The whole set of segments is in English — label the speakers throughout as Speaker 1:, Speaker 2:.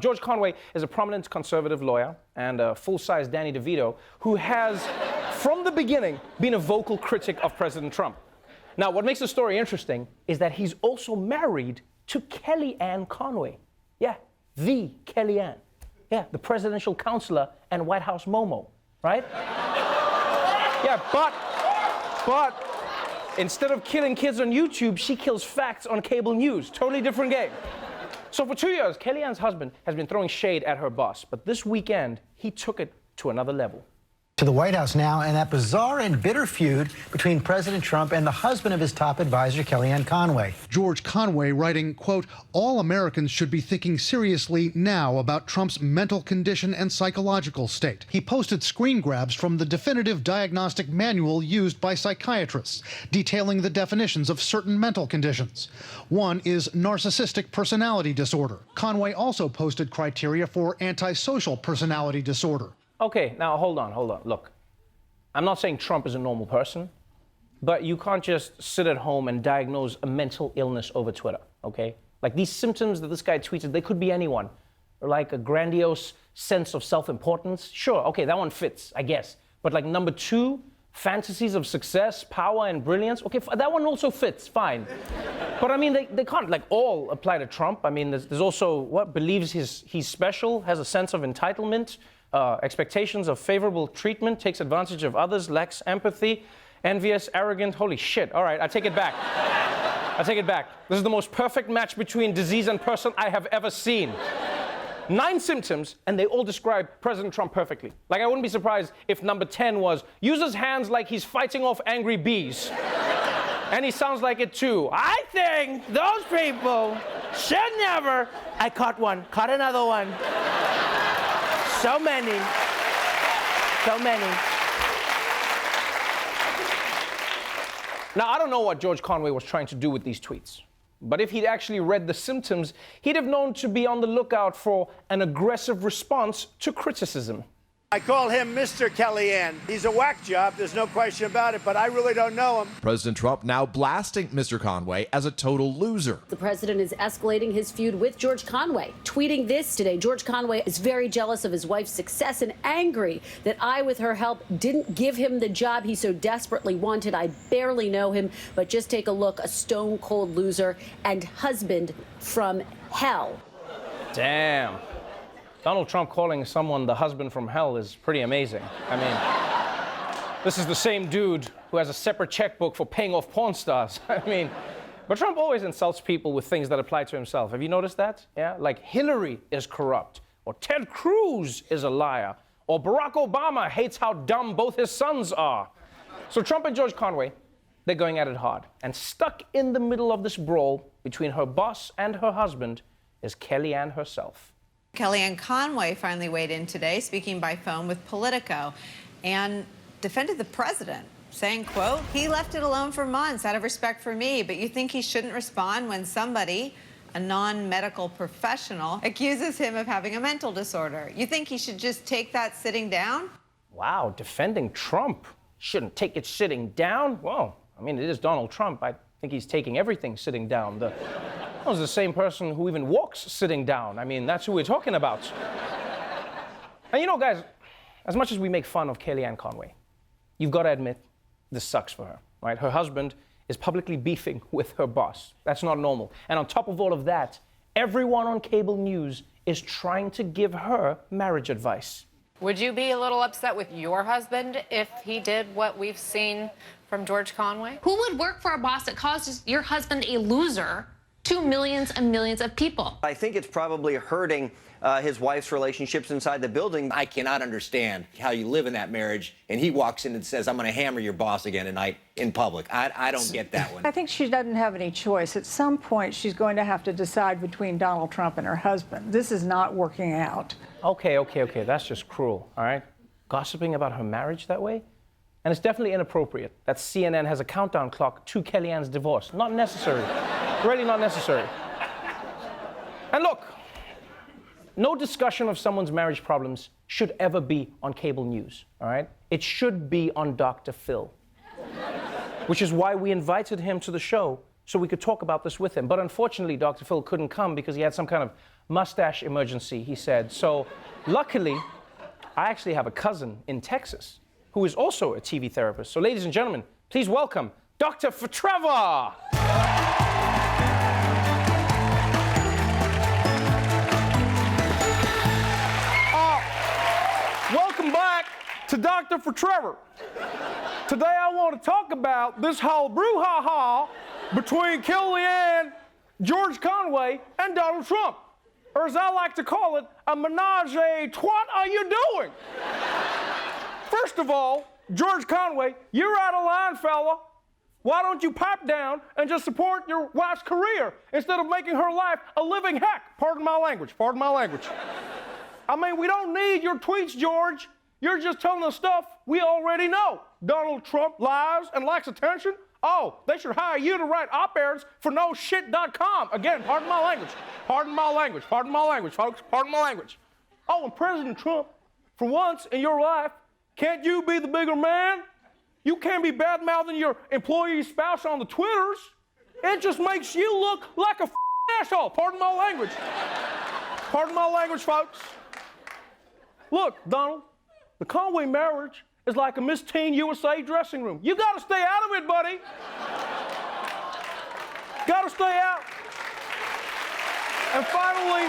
Speaker 1: George Conway is a prominent conservative lawyer and a full-size Danny DeVito who has, from the beginning, been a vocal critic of President Trump. Now, what makes the story interesting is that he's also married to Kellyanne Conway. Yeah, the Kellyanne. Yeah, the presidential counselor and White House Momo, right? Yeah, but instead of killing kids on YouTube, she kills facts on cable news. Totally different game. So for 2 years, Kellyanne's husband has been throwing shade at her boss, but this weekend, he took it to another level.
Speaker 2: To the White House now, and that bizarre and bitter feud between President Trump and the husband of his top advisor, Kellyanne Conway.
Speaker 3: George Conway writing, quote, "All Americans should be thinking seriously now about Trump's mental condition and psychological state." He posted screen grabs from the definitive diagnostic manual used by psychiatrists, detailing the definitions of certain mental conditions. One is narcissistic personality disorder. Conway also posted criteria for antisocial personality disorder.
Speaker 1: Okay, now hold on. Look, I'm not saying Trump is a normal person, but you can't just sit at home and diagnose a mental illness over Twitter, okay? Like these symptoms that this guy tweeted, they could be anyone. Like a grandiose sense of self-importance. Sure, okay, that one fits, I guess. But like number two, fantasies of success, power, and brilliance, okay, that one also fits, fine. But I mean, they can't like all apply to Trump. I mean, there's also what believes he's special, has a sense of entitlement, expectations of favorable treatment, takes advantage of others, lacks empathy, envious, arrogant. Holy shit. All right, I take it back. I take it back. This is the most perfect match between disease and person I have ever seen. 9 symptoms, and they all describe President Trump perfectly. Like, I wouldn't be surprised if number 10 was, uses hands like he's fighting off angry bees. And he sounds like it too. I think those people should never. I caught one, caught another one. So many. Now, I don't know what George Conway was trying to do with these tweets, but if he'd actually read the symptoms, he'd have known to be on the lookout for an aggressive response to criticism.
Speaker 4: I call him Mr. Kellyanne. He's a whack job, there's no question about it, but I really don't know him.
Speaker 5: President Trump now blasting Mr. Conway as a total loser.
Speaker 6: The president is escalating his feud with George Conway. Tweeting this today, George Conway is very jealous of his wife's success and angry that I, with her help, didn't give him the job he so desperately wanted. I barely know him, but just take a look, a stone-cold loser and husband from hell.
Speaker 1: Damn. Donald Trump calling someone the husband from hell is pretty amazing. I mean, this is the same dude who has a separate checkbook for paying off porn stars. I mean, but Trump always insults people with things that apply to himself. Have you noticed that? Yeah, like Hillary is corrupt, or Ted Cruz is a liar, or Barack Obama hates how dumb both his sons are. So Trump and George Conway, they're going at it hard. And stuck in the middle of this brawl between her boss and her husband is Kellyanne herself.
Speaker 7: Kellyanne Conway finally weighed in today, speaking by phone with Politico, and defended the president, saying, quote, "He left it alone for months out of respect for me, but you think he shouldn't respond when somebody, a non-medical professional, accuses him of having a mental disorder? You think he should just take that sitting down?"
Speaker 1: Wow, defending Trump. Shouldn't take it sitting down? Well, I mean, it is Donald Trump. I think he's taking everything sitting down. That was the same person who even walks sitting down. I mean, that's who we're talking about. And you know, guys, as much as we make fun of Kellyanne Conway, you've got to admit, this sucks for her, right? Her husband is publicly beefing with her boss. That's not normal. And on top of all of that, everyone on cable news is trying to give her marriage advice.
Speaker 8: Would you be a little upset with your husband if he did what we've seen from George Conway?
Speaker 9: Who would work for a boss that causes your husband a loser to millions and millions of people?
Speaker 10: I think it's probably hurting his wife's relationships inside the building.
Speaker 11: I cannot understand how you live in that marriage and he walks in and says, "I'm going to hammer your boss again tonight in public." I don't get that one.
Speaker 12: I think she doesn't have any choice. At some point, she's going to have to decide between Donald Trump and her husband. This is not working out.
Speaker 1: Okay, that's just cruel, all right? Gossiping about her marriage that way? And it's definitely inappropriate that CNN has a countdown clock to Kellyanne's divorce. Not necessary. Really not necessary. And look, no discussion of someone's marriage problems should ever be on cable news, all right? It should be on Dr. Phil, which is why we invited him to the show so we could talk about this with him. But unfortunately, Dr. Phil couldn't come because he had some kind of mustache emergency, he said. So luckily, I actually have a cousin in Texas who is also a TV therapist. So ladies and gentlemen, please welcome Dr. Phtrevor. Welcome back to Dr. Phtrevor. Today I want to talk about this whole brouhaha between Kellyanne, George Conway, and Donald Trump. Or as I like to call it, a menage a what are you doing? First of all, George Conway, you're out of line, fella. Why don't you pipe down and just support your wife's career instead of making her life a living heck? Pardon my language, pardon my language. I mean, we don't need your tweets, George. You're just telling us stuff we already know. Donald Trump lies and likes attention. Oh, they should hire you to write op-eds for noshit.com. Again, pardon my language. Pardon my language. Pardon my language, folks. Pardon my language. Oh, and President Trump, for once in your life, can't you be the bigger man? You can't be bad-mouthing your employee's spouse on the Twitters. It just makes you look like a asshole. Pardon my language. Pardon my language, folks. Look, Donald, the Conway marriage is like a Miss Teen USA dressing room. You gotta stay out of it, buddy. Gotta stay out. And finally,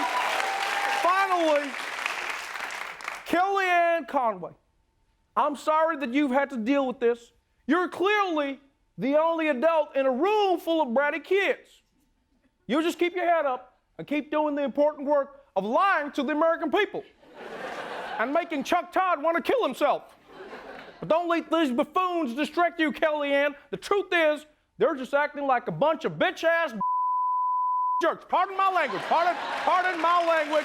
Speaker 1: Kellyanne Conway. I'm sorry that you've had to deal with this. You're clearly the only adult in a room full of bratty kids. You just keep your head up and keep doing the important work of lying to the American people and making Chuck Todd want to kill himself. But don't let these buffoons distract you, Kellyanne. The truth is, they're just acting like a bunch of bitch-ass jerks. Pardon my language. Pardon my language.